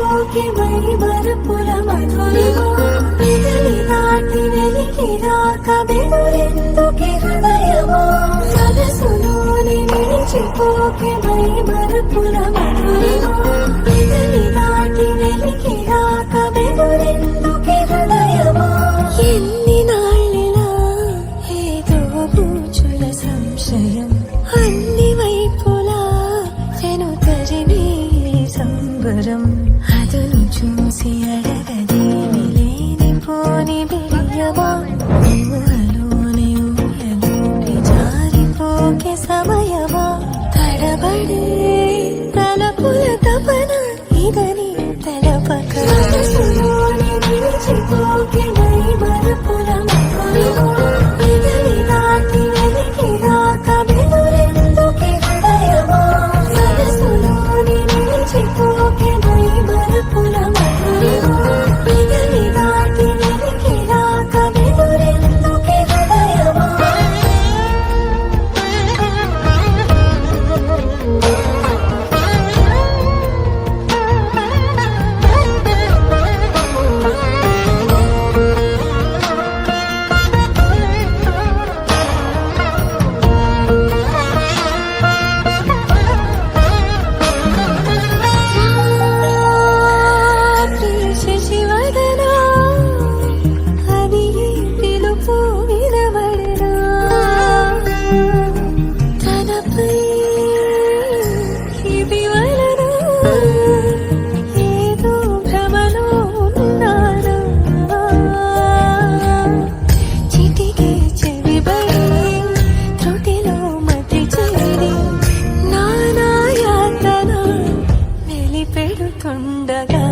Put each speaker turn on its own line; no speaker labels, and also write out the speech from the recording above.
నిలిచిపోకే my మరపుల Madhurima పెదవి దాటి వెలికి రాక బెదురెందుకే హృదయమా మనసులోని నిలిచిపోకే మై మరపుల మధురిమా పెదవి దాటి వెలికి రాక బెదురెందుకే హృదయమా ఎన్ని నాళ్ళిలా ఏదో పూచుల సంశయం అన్ని వైపులా చెను తరిమి సంబరం అదను చూసి అడగదేమి లేనిపోని బిడియమా ఊహలోని ఊయలోని జారిపోకే సమయమా తడబడే తలపుల తపన ఇదని తెలపక మనసులోని నిలిచిపోకే మై మరపుల మధురిమా పెదవి దాటి వెలికి రాక బెదురెందుకే హృదయమా మనసులోని నిలిచిపోకే మై మరపుల మధురిమా పెదవి దాటి వెలికి రాక బెదురెందుకే హృదయమా శశివదనా అది పిలుపు వినబడనా తనపై ఇవి వలన ఏదో భ్రమలో ఉన్నానా చిటికే చెవిబడి త్రుటిలో మతి చేరి నానా యాతన వెలిపెడుతుండగా